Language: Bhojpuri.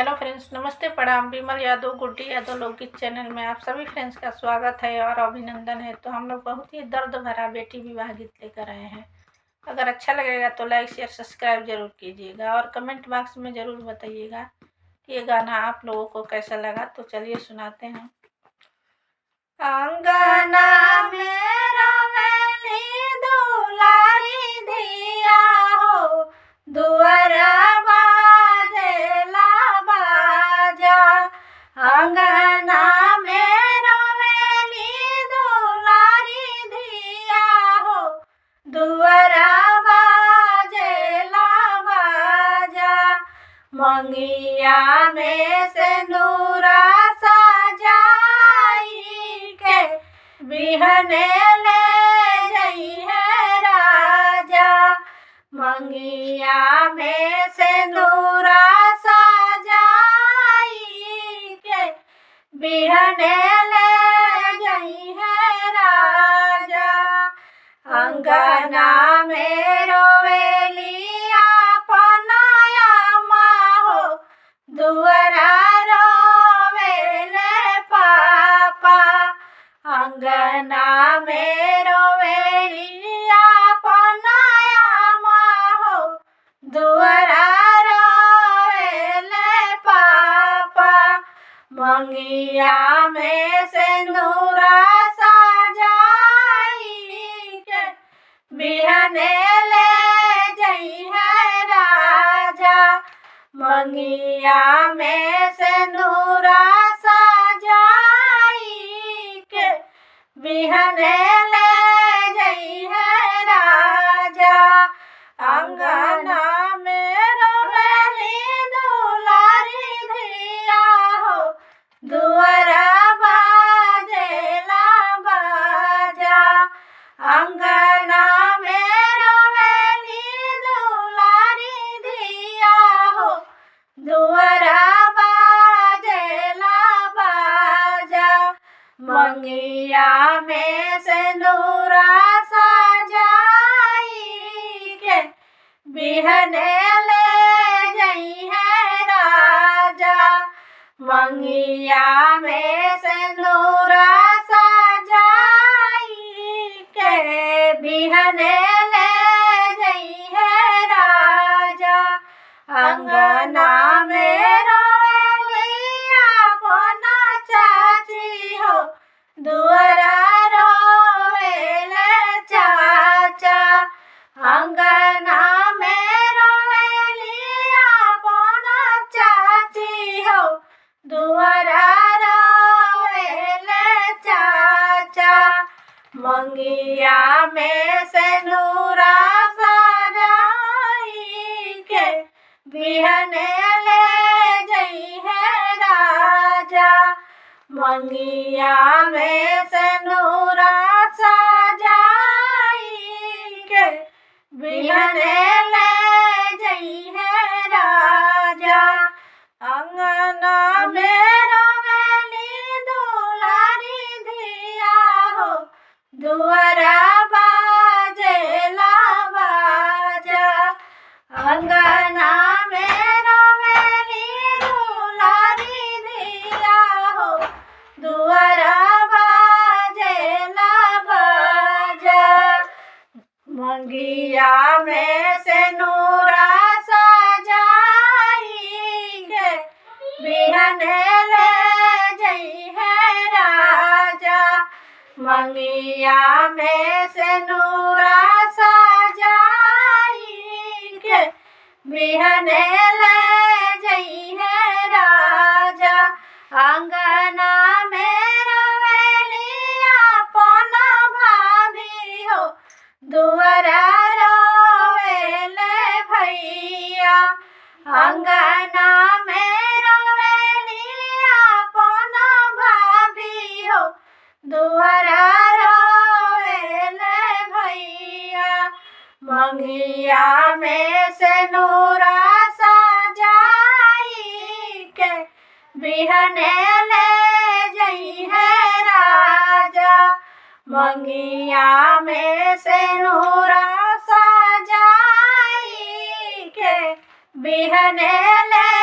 हेलो फ्रेंड्स, नमस्ते, प्रणाम। विमल यादव, गुड्डी यादव लोकगीत चैनल में आप सभी फ्रेंड्स का स्वागत है और अभिनंदन है। तो हम लोग बहुत ही दर्द भरा बेटी विवाह गीत लेकर आए हैं। अगर अच्छा लगेगा तो लाइक शेयर सब्सक्राइब जरूर कीजिएगा और कमेंट बॉक्स में ज़रूर बताइएगा कि ये गाना आप लोगों को कैसा लगा। तो चलिए सुनाते हैं। अंगना में रवेली दुलारी धिया हो, दुआरा बाजेला बाजा। अंगना में रवेली दुलारी धिया हो, दुआरा बाजेला बाजा। मंगिया में सिंदूरा बिहने ले जई है राजा। मंगिया में सिंदूरा सजाई के बिहने ले जई है राजा। अंगना में रोवेली अपनाया माहो, दुआरा रोवेले पापा। अंगना में रोवेली अपनाया माहो, दुआरा रोवेले पापा। मंगिया में सिंदूरा सजाई के बिहने ले जई है राजा। मंगिया में सिंदूरा बिहने ले जई है राजा। अंगना में रोवेली दुलारी धिया हो, दुआरा बाजेला बाजा। अंगना में रोवेली दुलारी धिया हो, दुआरा बाजेला बाजा। मंगिया में सिंदूरा सजाई के बिहने ले जई है राजा। मंगिया में सिंदूरा सजाई के बिहने ले जई है राजा। अंगना में रोवेली अपना चाची हो, दुआरा रोवेले चाचा। अंगना में रोवेली अपना चाची हो, दुआरा रोवेले चाचा। मंगिया में सिंदूरा सजाई के बिहने ले जई है राजा। मंगिया में सिंदूरा सजाई के बिहने ले जई है राजा। अंगना में रोवेली दुलारी धिया हो, दुआरा बाजेला बाजा। अंगना में रोवेली दुलारी धिया हो, दुआरा बाजेला बाजा। मंगिया में सिंदूरा सजाई के बिहने ले जई है राजा। मंगिया में सिंदूरा सजाई के बिहने ले जई है राजा। अंगना में रोवेली अपना भाभी हो, दुआरा रोवेले भैया। अंगना में रोवेली अपना भाभी हो, दुआरा रोवेले भैया। मंगिया में सिंदूरा सजाई के बिहने ले जई है राजा। मंगिया में सिंदूरा सजाई के बिहने ले